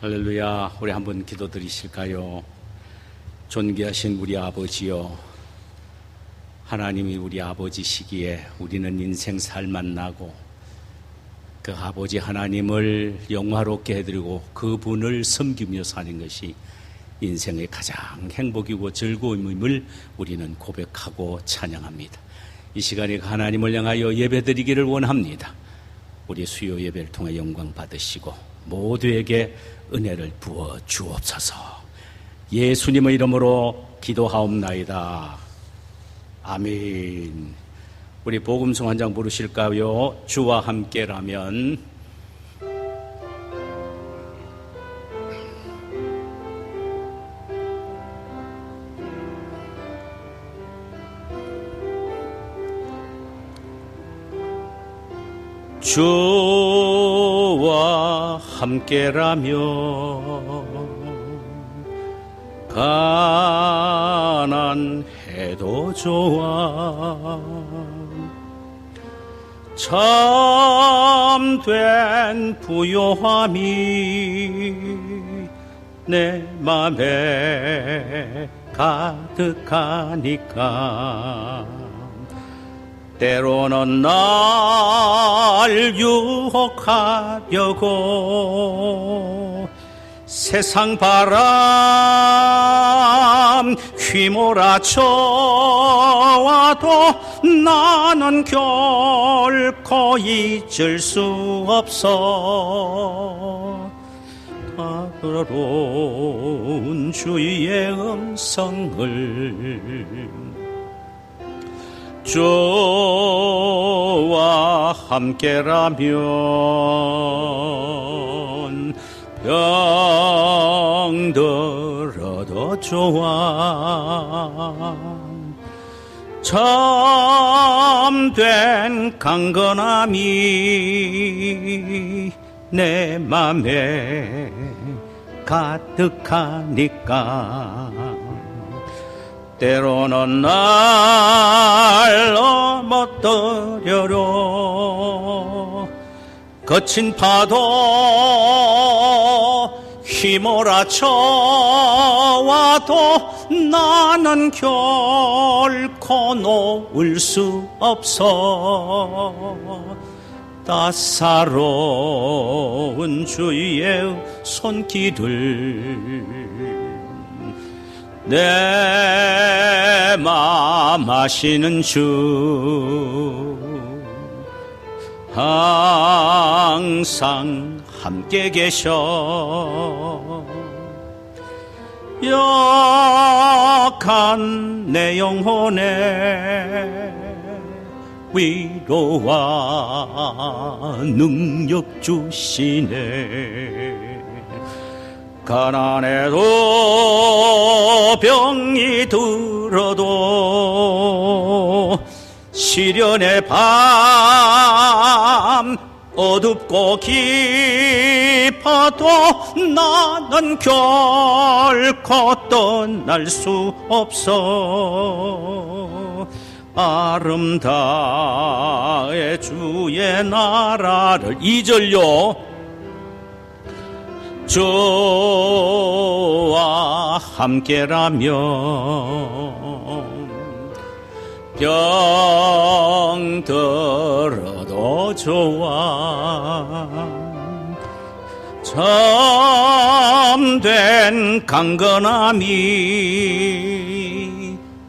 할렐루야. 우리 한번 기도 드리실까요? 존귀하신 우리 아버지요, 하나님이 우리 아버지시기에 우리는 인생 살 만나고 그 아버지 하나님을 영화롭게 해드리고 그분을 섬기며 사는 것이 인생의 가장 행복이고 즐거움임을 우리는 고백하고 찬양합니다. 이 시간에 하나님을 향하여 예배드리기를 원합니다. 우리 수요 예배를 통해 영광 받으시고 모두에게 은혜를 부어 주옵소서. 예수님의 이름으로 기도하옵나이다. 아멘. 우리 복음송 한 장 부르실까요? 주와 함께라면. 주와 함께라면 가난해도 좋아, 참된 부요함이 내 맘에 가득하니까 때로는 날 유혹하려고 세상 바람 휘몰아쳐 와도 나는 결코 잊을 수 없어. 다가로운 주의 음성을 주와 함께라면 병들어도 좋아, 참된 강건함이 내 맘에 가득하니까 때로는 날 넘어뜨려로 거친 파도 휘몰아쳐 와도 나는 결코 놓을 수 없어. 따사로운 주의 손길을 내 맘 아시는 주 항상 함께 계셔. 약한 내 영혼에 위로와 능력 주시네. 가난해도 병이 들어도 시련의 밤 어둡고 깊어도 나는 결코 떠날 수 없어. 아름다운 주의 나라를 2절요 주와 함께라면 병들어도 좋아, 참된 강건함이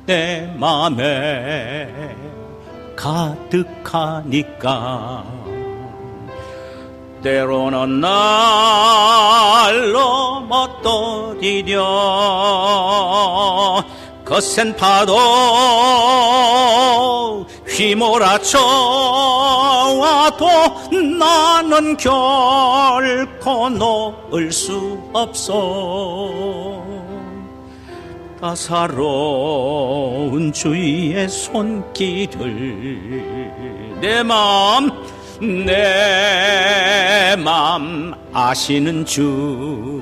내 맘에 가득하니까 때로는 날 넘어뜨리려 거센 파도 휘몰아쳐 와도 나는 결코 놓을 수 없어. 따사로운 주의 손길을 내 맘 아시는 주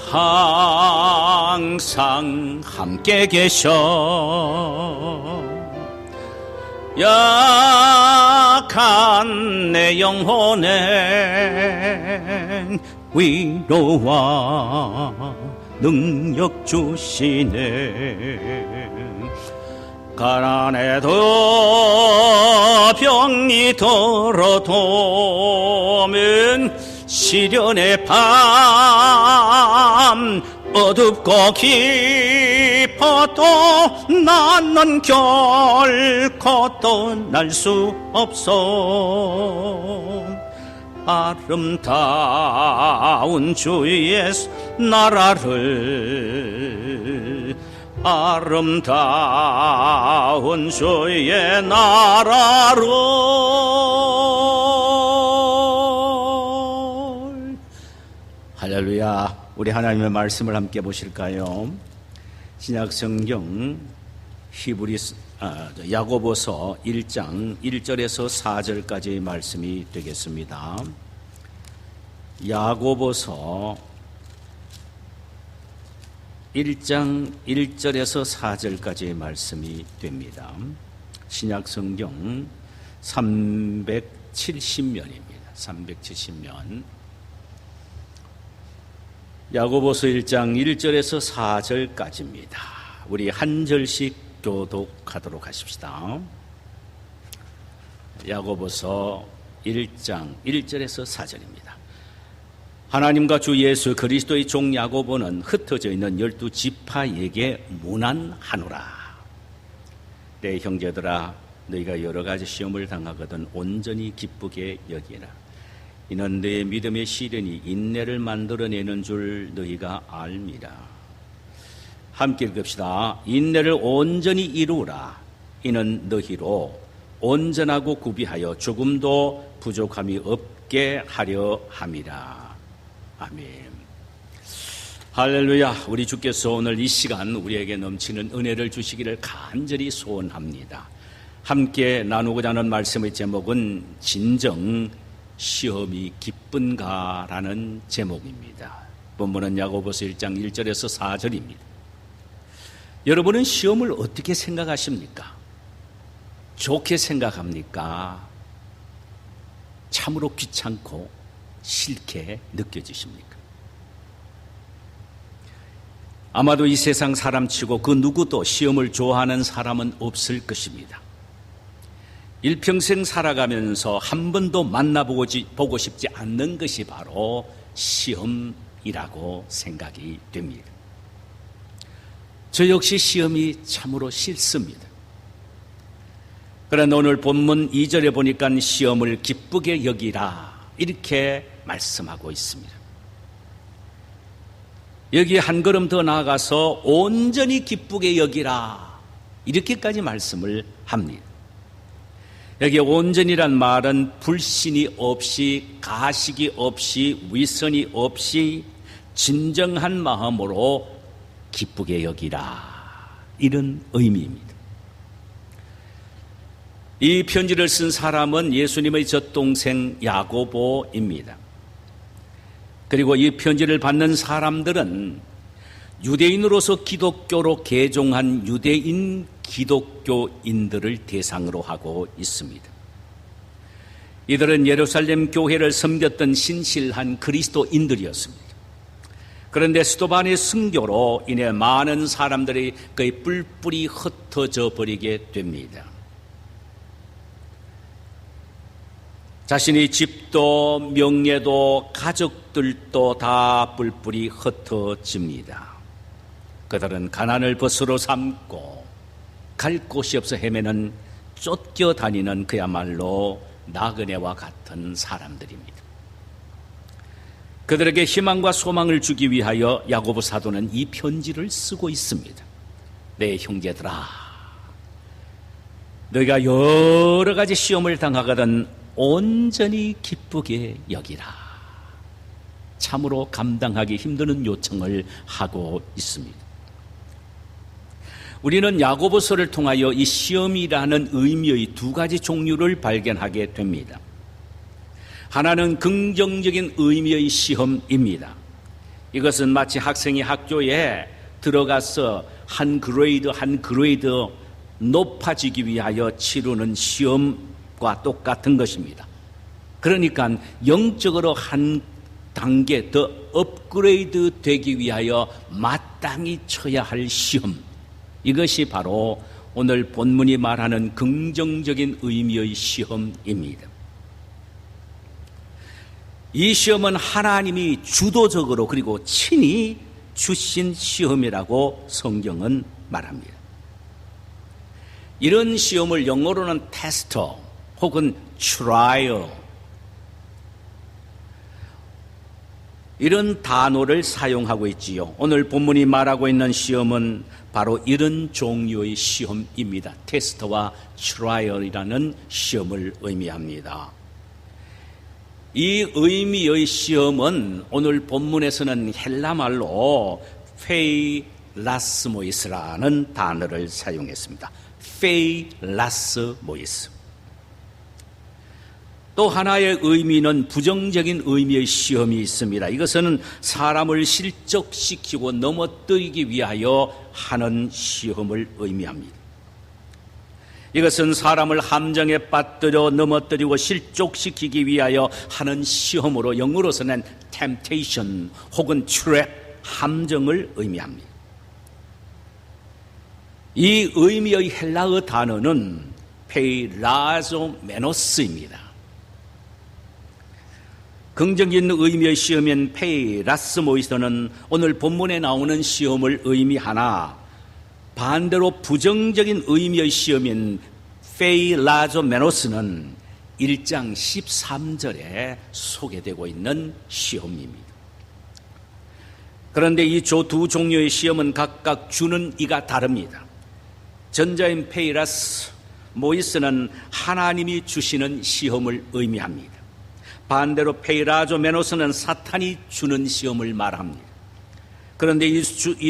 항상 함께 계셔. 약한 내 영혼엔 위로와 능력 주시네. 가난해도 병이 들어도면 시련의 밤 어둡고 깊어도 나는 결코 떠날 수 없어. 아름다운 주의 나라를, 아름다운 주의 나라를. 할렐루야. 우리 하나님의 말씀을 함께 보실까요? 신약성경 야고보서 1장 1절에서 4절까지의 말씀이 되겠습니다. 야고보서 1장 1절에서 4절까지의 말씀이 됩니다. 신약성경 370면입니다. 370면. 야고보서 1장 1절에서 4절까지입니다. 우리 한 절씩 교독하도록 하십시다. 야고보서 1장 1절에서 4절입니다. 하나님과 주 예수 그리스도의 종 야고보는 흩어져 있는 12지파에게 문안하노라. 내 형제들아, 너희가 여러 가지 시험을 당하거든 온전히 기쁘게 여기라. 이는 내 믿음의 시련이 인내를 만들어내는 줄 너희가 알미라. 함께 읽읍시다. 인내를 온전히 이루라. 이는 너희로 온전하고 구비하여 조금도 부족함이 없게 하려 함이라. 아멘. 할렐루야. 우리 주께서 오늘 이 시간 우리에게 넘치는 은혜를 주시기를 간절히 소원합니다. 함께 나누고자 하는 말씀의 제목은 진정 시험이 기쁜가라는 제목입니다. 본문은 야고보서 1장 1절에서 4절입니다. 여러분은 시험을 어떻게 생각하십니까? 좋게 생각합니까? 참으로 귀찮고 싫게 느껴지십니까? 아마도 이 세상 사람치고 그 누구도 시험을 좋아하는 사람은 없을 것입니다. 일평생 살아가면서 한 번도 만나보고 싶지 않는 것이 바로 시험이라고 생각이 됩니다. 저 역시 시험이 참으로 싫습니다. 그런데 오늘 본문 2절에 보니까 시험을 기쁘게 여기라 이렇게 말씀하고 있습니다. 여기에 한 걸음 더 나아가서 온전히 기쁘게 여기라 이렇게까지 말씀을 합니다. 여기 온전이란 말은 불신이 없이, 가식이 없이, 위선이 없이 진정한 마음으로 기쁘게 여기라 이런 의미입니다. 이 편지를 쓴 사람은 예수님의 젖동생 야고보입니다. 그리고 이 편지를 받는 사람들은 유대인으로서 기독교로 개종한 유대인 기독교인들을 대상으로 하고 있습니다. 이들은 예루살렘 교회를 섬겼던 신실한 그리스도인들이었습니다. 그런데 스데반의 순교로 인해 많은 사람들이 거의 뿔뿔이 흩어져 버리게 됩니다. 자신의 집도 명예도 가족들도 다 뿔뿔이 흩어집니다. 그들은 가난을 벗으로 삼고 갈 곳이 없어 헤매는 쫓겨다니는 그야말로 나그네와 같은 사람들입니다. 그들에게 희망과 소망을 주기 위하여 야고보 사도는 이 편지를 쓰고 있습니다. 내 형제들아, 너희가 여러 가지 시험을 당하거든 온전히 기쁘게 여기라. 참으로 감당하기 힘든 요청을 하고 있습니다. 우리는 야고보서를 통하여 이 시험이라는 의미의 두 가지 종류를 발견하게 됩니다. 하나는 긍정적인 의미의 시험입니다. 이것은 마치 학생이 학교에 들어가서 한 그레이드 높아지기 위하여 치르는 시험과 똑같은 것입니다. 그러니까 영적으로 한 단계 더 업그레이드 되기 위하여 마땅히 쳐야 할 시험, 이것이 바로 오늘 본문이 말하는 긍정적인 의미의 시험입니다. 이 시험은 하나님이 주도적으로 그리고 친히 주신 시험이라고 성경은 말합니다. 이런 시험을 영어로는 테스터 혹은 트라이얼, 이런 단어를 사용하고 있지요. 오늘 본문이 말하고 있는 시험은 바로 이런 종류의 시험입니다. 테스트와 트라이얼이라는 시험을 의미합니다. 이 의미의 시험은 오늘 본문에서는 헬라말로 페이라스모이스라는 단어를 사용했습니다. 페이라스모이스. 또 하나의 의미는 부정적인 의미의 시험이 있습니다. 이것은 사람을 실족시키고 넘어뜨리기 위하여 하는 시험을 의미합니다. 이것은 사람을 함정에 빠뜨려 넘어뜨리고 실족시키기 위하여 하는 시험으로 영어로서는 temptation 혹은 trap, 함정을 의미합니다. 이 의미의 헬라어 단어는 페이라조메노스입니다. 긍정적인 의미의 시험인 페이라스모이스는 오늘 본문에 나오는 시험을 의미하나 반대로 부정적인 의미의 시험인 페이라조메노스는 1장 13절에 소개되고 있는 시험입니다. 그런데 이 두 종류의 시험은 각각 주는 이가 다릅니다. 전자인 페이라스모이스는 하나님이 주시는 시험을 의미합니다. 반대로 페이라조메노스는 사탄이 주는 시험을 말합니다. 그런데 이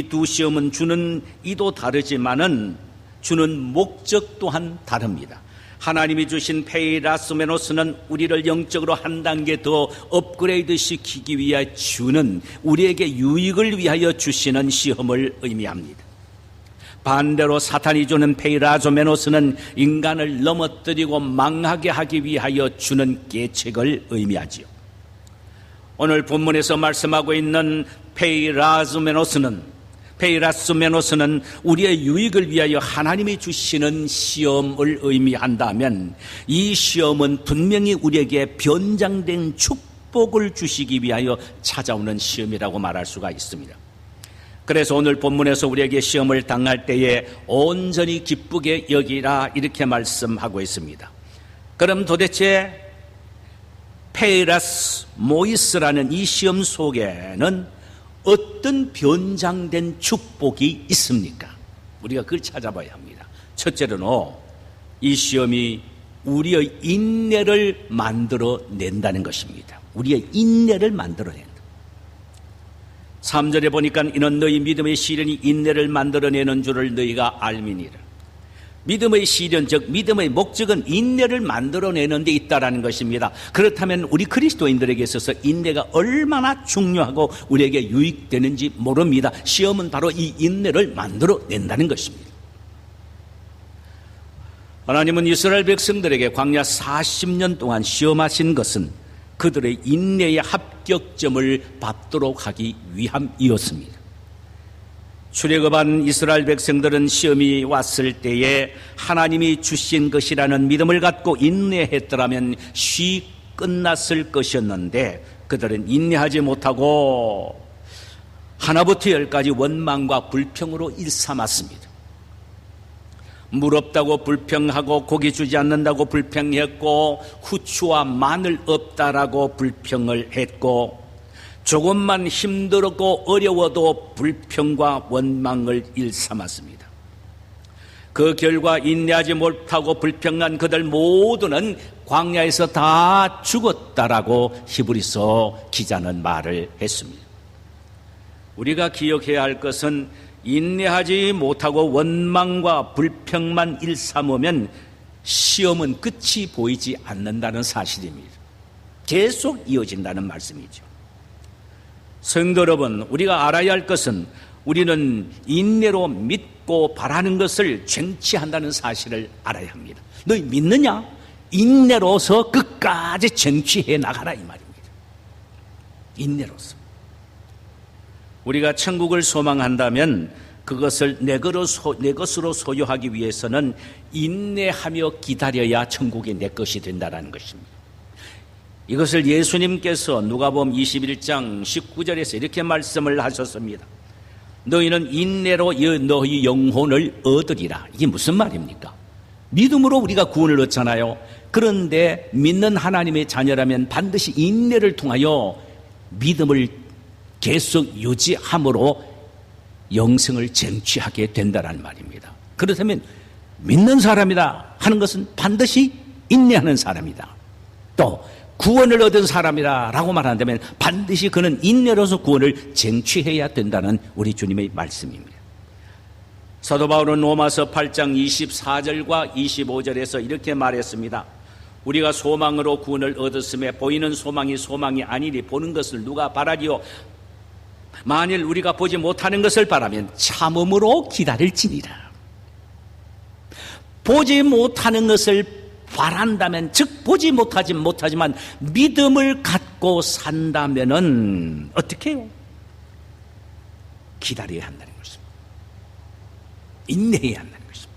두 시험은 주는 이도 다르지만은 주는 목적 또한 다릅니다. 하나님이 주신 페이라스메노스는 우리를 영적으로 한 단계 더 업그레이드 시키기 위해 주는, 우리에게 유익을 위하여 주시는 시험을 의미합니다. 반대로 사탄이 주는 페이라조메노스는 인간을 넘어뜨리고 망하게 하기 위하여 주는 계책을 의미하지요. 오늘 본문에서 말씀하고 있는 페이라스메노스는 우리의 유익을 위하여 하나님이 주시는 시험을 의미한다면, 이 시험은 분명히 우리에게 변장된 축복을 주시기 위하여 찾아오는 시험이라고 말할 수가 있습니다. 그래서 오늘 본문에서 우리에게 시험을 당할 때에 온전히 기쁘게 여기라, 이렇게 말씀하고 있습니다. 그럼 도대체 페이라스모이스라는 이 시험 속에는 어떤 변장된 축복이 있습니까? 우리가 그걸 찾아봐야 합니다. 첫째로는 이 시험이 우리의 인내를 만들어낸다는 것입니다. 우리의 인내를 만들어낸다. 3절에 보니까 이는 너희 믿음의 시련이 인내를 만들어내는 줄을 너희가 알미니라. 믿음의 시련, 즉 믿음의 목적은 인내를 만들어내는 데 있다라는 것입니다. 그렇다면 우리 그리스도인들에게 있어서 인내가 얼마나 중요하고 우리에게 유익되는지 모릅니다. 시험은 바로 이 인내를 만들어낸다는 것입니다. 하나님은 이스라엘 백성들에게 광야 40년 동안 시험하신 것은 그들의 인내의 합격점을 밟도록 하기 위함이었습니다. 출애굽한 이스라엘 백성들은 시험이 왔을 때에 하나님이 주신 것이라는 믿음을 갖고 인내했더라면 쉬 끝났을 것이었는데, 그들은 인내하지 못하고 하나부터 열까지 원망과 불평으로 일삼았습니다. 물 없다고 불평하고 고기 주지 않는다고 불평했고, 후추와 마늘 없다라고 불평을 했고, 조금만 힘들었고 어려워도 불평과 원망을 일삼았습니다. 그 결과 인내하지 못하고 불평한 그들 모두는 광야에서 다 죽었다라고 히브리서 기자는 말을 했습니다. 우리가 기억해야 할 것은 인내하지 못하고 원망과 불평만 일삼으면 시험은 끝이 보이지 않는다는 사실입니다. 계속 이어진다는 말씀이죠. 성도 여러분, 우리가 알아야 할 것은 우리는 인내로 믿고 바라는 것을 쟁취한다는 사실을 알아야 합니다. 너희 믿느냐? 인내로서 끝까지 쟁취해 나가라 이 말입니다. 인내로서. 우리가 천국을 소망한다면 그것을 내 것으로 소유하기 위해서는 인내하며 기다려야 천국이 내 것이 된다는 것입니다. 이것을 예수님께서 누가복음 21장 19절에서 이렇게 말씀을 하셨습니다. 너희는 인내로 너희 영혼을 얻으리라. 이게 무슨 말입니까? 믿음으로 우리가 구원을 얻잖아요. 그런데 믿는 하나님의 자녀라면 반드시 인내를 통하여 믿음을 계속 유지함으로 영생을 쟁취하게 된다는 말입니다. 그렇다면 믿는 사람이다 하는 것은 반드시 인내하는 사람이다. 또 구원을 얻은 사람이다 라고 말한다면 반드시 그는 인내로서 구원을 쟁취해야 된다는 우리 주님의 말씀입니다. 사도 바울은 로마서 8장 24절과 25절에서 이렇게 말했습니다. 우리가 소망으로 구원을 얻었음에 보이는 소망이 아니니 보는 것을 누가 바라리요? 만일 우리가 보지 못하는 것을 바라면 참음으로 기다릴지니라. 보지 못하는 것을 바란다면, 즉 보지 못하지만 믿음을 갖고 산다면은 어떻게 해요? 기다려야 한다는 것입니다. 인내해야 한다는 것입니다.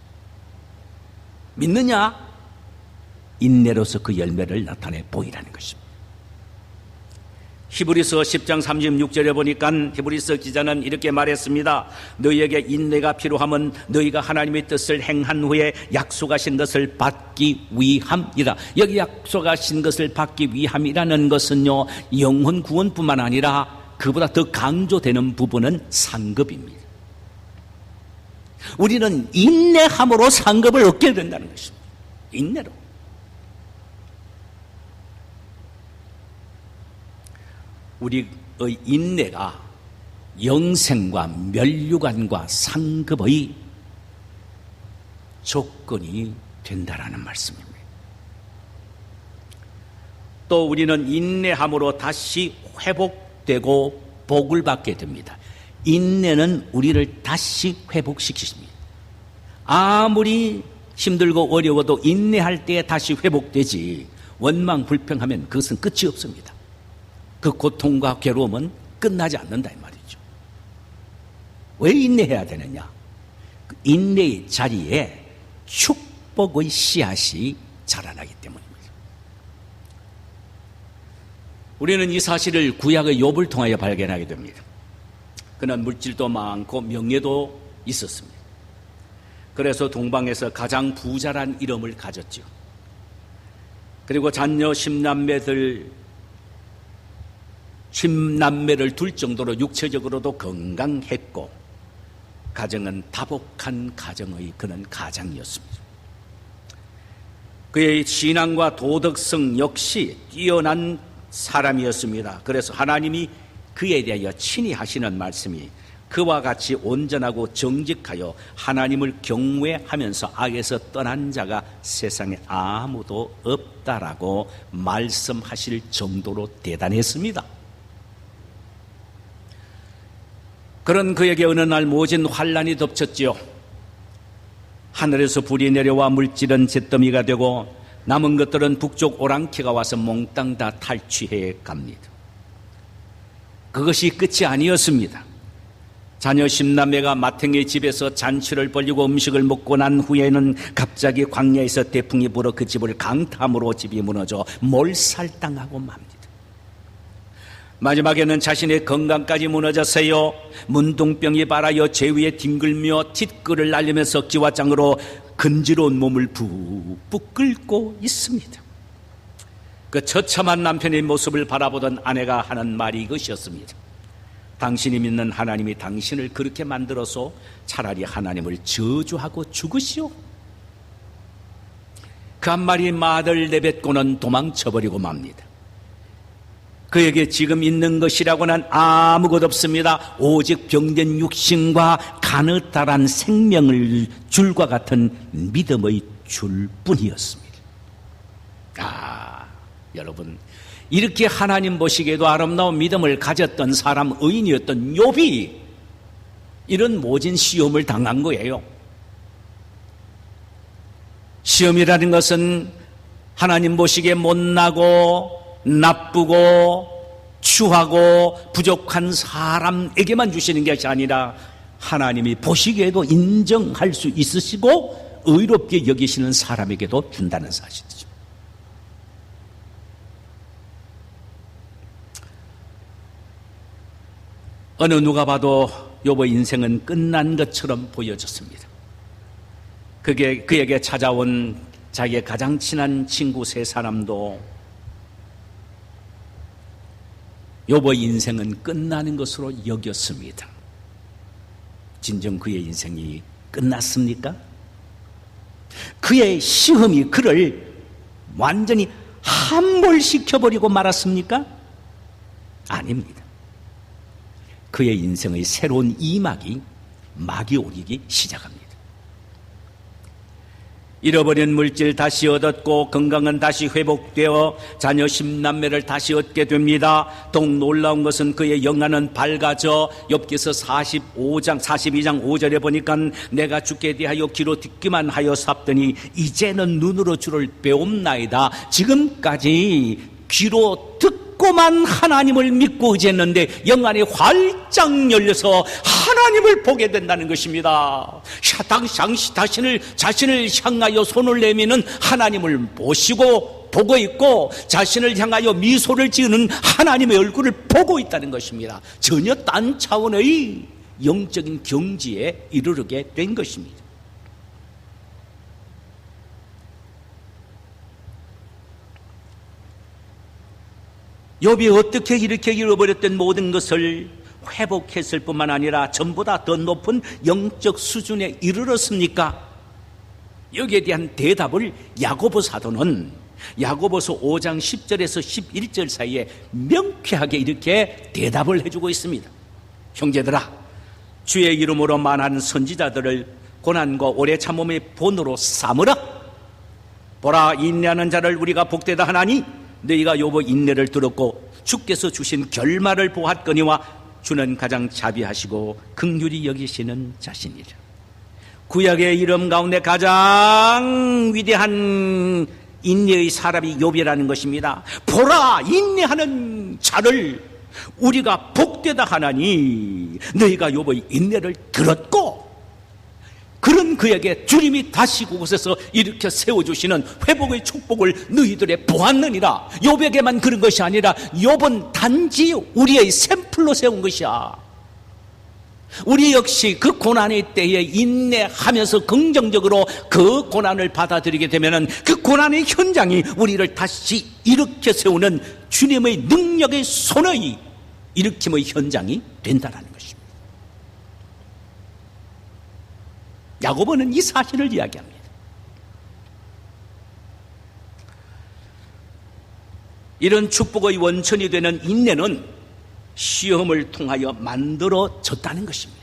믿느냐? 인내로서 그 열매를 나타내 보이라는 것입니다. 히브리서 10장 36절에 보니까 히브리서 기자는 이렇게 말했습니다. 너희에게 인내가 필요하면 너희가 하나님의 뜻을 행한 후에 약속하신 것을 받기 위함이다. 여기 약속하신 것을 받기 위함이라는 것은요, 영혼 구원뿐만 아니라 그보다 더 강조되는 부분은 상급입니다. 우리는 인내함으로 상급을 얻게 된다는 것입니다. 인내로. 우리의 인내가 영생과 멸류관과 상급의 조건이 된다라는 말씀입니다. 또 우리는 인내함으로 다시 회복되고 복을 받게 됩니다. 인내는 우리를 다시 회복시키십니다. 아무리 힘들고 어려워도 인내할 때 다시 회복되지, 원망 불평하면 그것은 끝이 없습니다. 그 고통과 괴로움은 끝나지 않는다 이 말이죠. 왜 인내해야 되느냐? 그 인내의 자리에 축복의 씨앗이 자라나기 때문입니다. 우리는 이 사실을 구약의 욥을 통하여 발견하게 됩니다. 그는 물질도 많고 명예도 있었습니다. 그래서 동방에서 가장 부자란 이름을 가졌죠. 그리고 자녀 10남매를 둘 정도로 육체적으로도 건강했고 가정은 다복한 가정의 그는 가장이었습니다. 그의 신앙과 도덕성 역시 뛰어난 사람이었습니다. 그래서 하나님이 그에 대하여 친히 하시는 말씀이 그와 같이 온전하고 정직하여 하나님을 경외하면서 악에서 떠난 자가 세상에 아무도 없다라고 말씀하실 정도로 대단했습니다. 그런 그에게 어느 날 모진 환란이 덮쳤지요. 하늘에서 불이 내려와 물질은 잿더미가 되고 남은 것들은 북쪽 오랑캐가 와서 몽땅 다 탈취해 갑니다. 그것이 끝이 아니었습니다. 자녀 10남매가 마탱의 집에서 잔치를 벌이고 음식을 먹고 난 후에는 갑자기 광야에서 태풍이 불어 그 집을 강탐으로 집이 무너져 몰살당하고 맙니다. 마지막에는 자신의 건강까지 무너졌어요. 문둥병이 발하여 제 위에 뒹굴며 티끌을 날리면서 기와장으로 근지러운 몸을 푹푹 끓고 있습니다. 그 처참한 남편의 모습을 바라보던 아내가 하는 말이 이것이었습니다. 당신이 믿는 하나님이 당신을 그렇게 만들어서 차라리 하나님을 저주하고 죽으시오. 그 한 마리 말을 내뱉고는 도망쳐버리고 맙니다. 그에게 지금 있는 것이라고는 아무것도 없습니다. 오직 병든 육신과 가느다란 생명을 줄과 같은 믿음의 줄뿐이었습니다. 여러분, 이렇게 하나님 보시기에도 아름다운 믿음을 가졌던 사람, 의인이었던 욥이 이런 모진 시험을 당한 거예요. 시험이라는 것은 하나님 보시기에 못나고 나쁘고 추하고 부족한 사람에게만 주시는 것이 아니라 하나님이 보시기에도 인정할 수 있으시고 의롭게 여기시는 사람에게도 준다는 사실이죠. 어느 누가 봐도 욥의 인생은 끝난 것처럼 보여졌습니다. 그에게 찾아온 자기의 가장 친한 친구 세 사람도 욥의 인생은 끝나는 것으로 여겼습니다. 진정 그의 인생이 끝났습니까? 그의 시험이 그를 완전히 함몰시켜버리고 말았습니까? 아닙니다. 그의 인생의 새로운 막이 오르기 시작합니다. 잃어버린 물질 다시 얻었고 건강은 다시 회복되어 자녀 10남매를 다시 얻게 됩니다. 더욱 놀라운 것은 그의 영안은 밝아져 욥기서 42장 5절에 보니까 내가 주께 대하여 귀로 듣기만 하여 삽더니 이제는 눈으로 주를 배움나이다. 지금까지 귀로 듣고만 하나님을 믿고 의지했는데 영안이 활짝 열려서 하나님을 보게 된다는 것입니다. 자신을 향하여 손을 내미는 하나님을 보고 있고 자신을 향하여 미소를 지으는 하나님의 얼굴을 보고 있다는 것입니다. 전혀 딴 차원의 영적인 경지에 이르게 된 것입니다. 욥이 어떻게 이렇게 잃어버렸던 모든 것을 회복했을 뿐만 아니라 전보다 더 높은 영적 수준에 이르렀습니까? 여기에 대한 대답을 야고보 사도는 야고보서 5장 10절에서 11절 사이에 명쾌하게 이렇게 대답을 해주고 있습니다. 형제들아, 주의 이름으로 말하는 선지자들을 고난과 오래 참음의 본으로 삼으라. 보라, 인내하는 자를 우리가 복되다 하나니 너희가 욥의 인내를 들었고 주께서 주신 결말을 보았거니와 주는 가장 자비하시고 긍휼히 여기시는 자신이라. 구약의 이름 가운데 가장 위대한 인내의 사람이 욥이라는 것입니다. 보라, 인내하는 자를 우리가 복되다 하나니 너희가 욥의 인내를 들었고, 그런 그에게 주님이 다시 그곳에서 일으켜 세워주시는 회복의 축복을 너희들에 보았느니라. 욥에게만 그런 것이 아니라 욥은 단지 우리의 샘플로 세운 것이야. 우리 역시 그 고난의 때에 인내하면서 긍정적으로 그 고난을 받아들이게 되면 그 고난의 현장이 우리를 다시 일으켜 세우는 주님의 능력의 손의 일으킴의 현장이 된다는 것입니다. 야고보는 이 사실을 이야기합니다. 이런 축복의 원천이 되는 인내는 시험을 통하여 만들어졌다는 것입니다.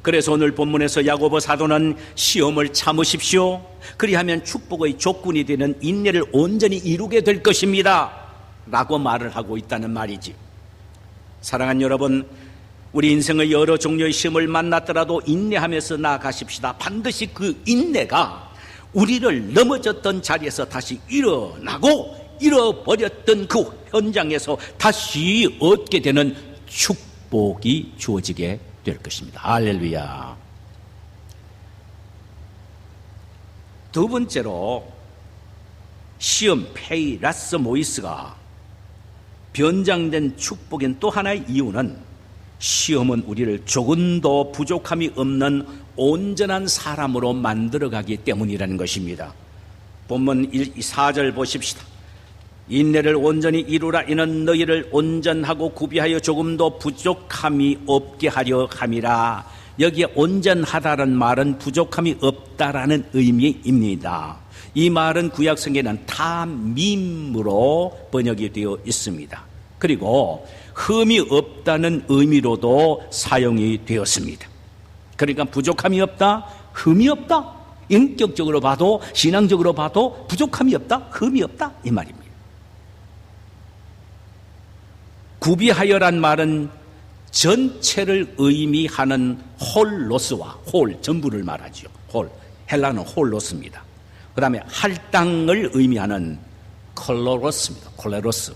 그래서 오늘 본문에서 야고보 사도는 시험을 참으십시오, 그리하면 축복의 조건이 되는 인내를 온전히 이루게 될 것입니다 라고 말을 하고 있다는 말이지. 사랑하는 여러분, 우리 인생의 여러 종류의 시험을 만났더라도 인내하면서 나아가십시다. 반드시 그 인내가 우리를 넘어졌던 자리에서 다시 일어나고 잃어버렸던 그 현장에서 다시 얻게 되는 축복이 주어지게 될 것입니다. 할렐루야. 두 번째로 시험 페이라스 모이스가 변장된 축복인 또 하나의 이유는 시험은 우리를 조금도 부족함이 없는 온전한 사람으로 만들어가기 때문이라는 것입니다. 본문 4절 보십시다. 인내를 온전히 이루라. 이는 너희를 온전하고 구비하여 조금도 부족함이 없게 하려 함이라. 여기에 온전하다는 말은 부족함이 없다라는 의미입니다. 이 말은 구약성경에는 타밈으로 번역이 되어 있습니다. 그리고 흠이 없다는 의미로도 사용이 되었습니다. 그러니까 부족함이 없다, 흠이 없다. 인격적으로 봐도 신앙적으로 봐도 부족함이 없다, 흠이 없다 이 말입니다. 구비하여란 말은 전체를 의미하는 홀로스와 전부를 말하죠. 헬라는 홀로스입니다. 그 다음에 할당을 의미하는 콜레로스.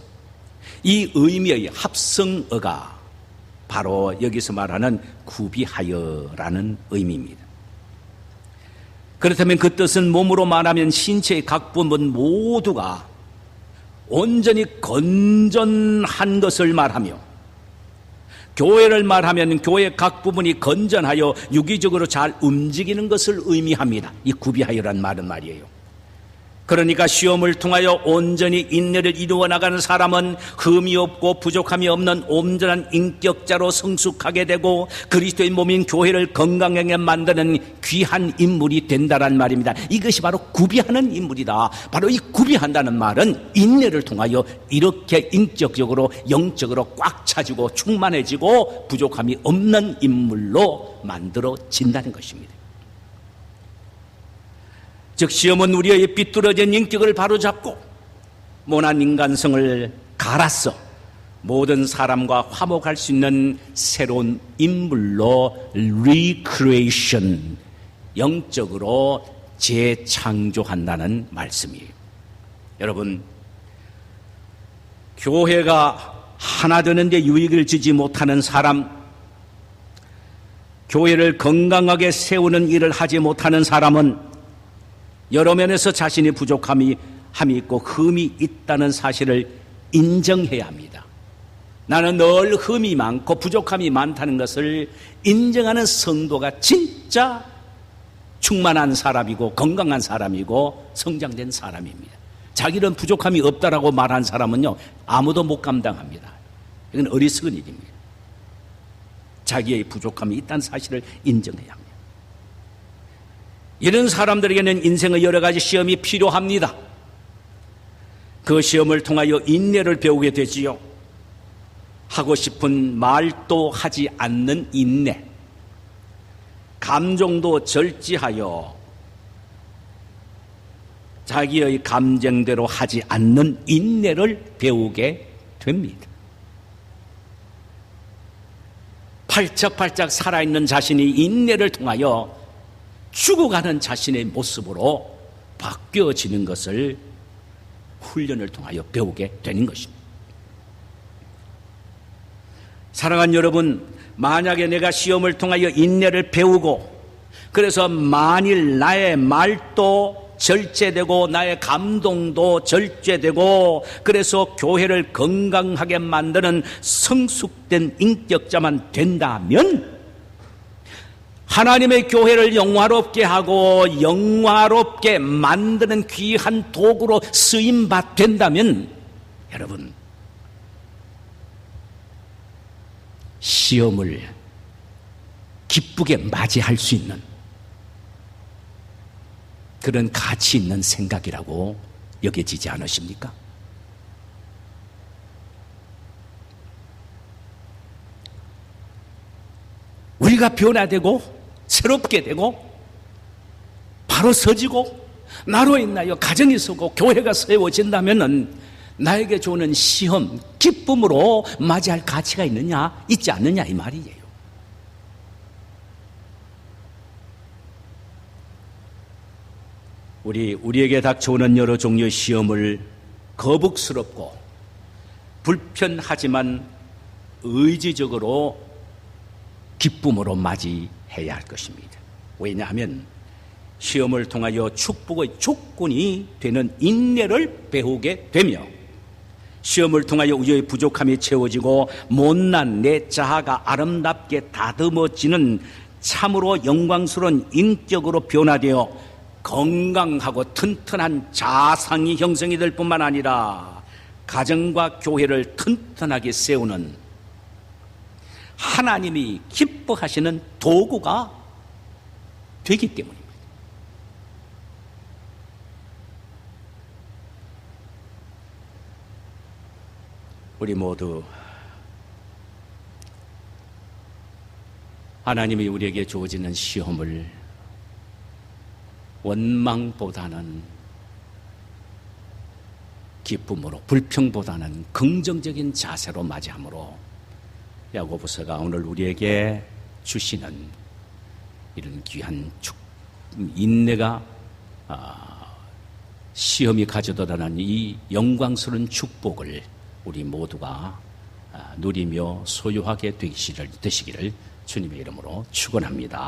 이 의미의 합성어가 바로 여기서 말하는 구비하여라는 의미입니다. 그렇다면 그 뜻은 몸으로 말하면 신체의 각 부분 모두가 온전히 건전한 것을 말하며, 교회를 말하면 교회 각 부분이 건전하여 유기적으로 잘 움직이는 것을 의미합니다. 이 구비하여란 말은 말이에요. 그러니까 시험을 통하여 온전히 인내를 이루어 나가는 사람은 흠이 없고 부족함이 없는 온전한 인격자로 성숙하게 되고 그리스도의 몸인 교회를 건강하게 만드는 귀한 인물이 된다는 말입니다. 이것이 바로 구비하는 인물이다. 바로 이 구비한다는 말은 인내를 통하여 이렇게 인격적으로 영적으로 꽉 차지고 충만해지고 부족함이 없는 인물로 만들어진다는 것입니다. 즉 시험은 우리의 비뚤어진 인격을 바로잡고 모난 인간성을 갈아서 모든 사람과 화목할 수 있는 새로운 인물로 recreation, 영적으로 재창조한다는 말씀이에요. 여러분, 교회가 하나 되는데 유익을 주지 못하는 사람, 교회를 건강하게 세우는 일을 하지 못하는 사람은 여러 면에서 자신이 부족함이 있고 흠이 있다는 사실을 인정해야 합니다. 나는 늘 흠이 많고 부족함이 많다는 것을 인정하는 성도가 진짜 충만한 사람이고 건강한 사람이고 성장된 사람입니다. 자기는 부족함이 없다라고 말한 사람은요, 아무도 못 감당합니다. 이건 어리석은 일입니다. 자기의 부족함이 있다는 사실을 인정해야 합니다. 이런 사람들에게는 인생의 여러 가지 시험이 필요합니다. 그 시험을 통하여 인내를 배우게 되지요. 하고 싶은 말도 하지 않는 인내, 감정도 절제하여 자기의 감정대로 하지 않는 인내를 배우게 됩니다. 팔짝팔짝 살아있는 자신이 인내를 통하여 죽어가는 자신의 모습으로 바뀌어지는 것을 훈련을 통하여 배우게 되는 것입니다. 사랑하는 여러분, 만약에 내가 시험을 통하여 인내를 배우고 그래서 만일 나의 말도 절제되고 나의 감동도 절제되고 그래서 교회를 건강하게 만드는 성숙된 인격자만 된다면 하나님의 교회를 영화롭게 하고 영화롭게 만드는 귀한 도구로 쓰임받 된다면 여러분, 시험을 기쁘게 맞이할 수 있는 그런 가치 있는 생각이라고 여겨지지 않으십니까? 우리가 변화되고 새롭게 되고 바로 서지고 나로 인하여 가정이 서고 교회가 세워진다면 나에게 주는 시험, 기쁨으로 맞이할 가치가 있지 않느냐 이 말이에요. 우리에게 닥쳐오는 여러 종류의 시험을 거북스럽고 불편하지만 의지적으로 기쁨으로 맞이해야 할 것입니다. 왜냐하면 시험을 통하여 축복의 조건이 되는 인내를 배우게 되며 시험을 통하여 우리의 부족함이 채워지고 못난 내 자아가 아름답게 다듬어지는 참으로 영광스러운 인격으로 변화되어 건강하고 튼튼한 자상이 형성이 될 뿐만 아니라 가정과 교회를 튼튼하게 세우는 하나님이 기뻐하시는 도구가 되기 때문입니다. 우리 모두 하나님이 우리에게 주어지는 시험을 원망보다는 기쁨으로, 불평보다는 긍정적인 자세로 맞이함으로 야고보서가 오늘 우리에게 주시는 이런 귀한 인내가 시험이 가져다라는 이 영광스러운 축복을 우리 모두가 누리며 소유하게 되시기를 주님의 이름으로 축원합니다.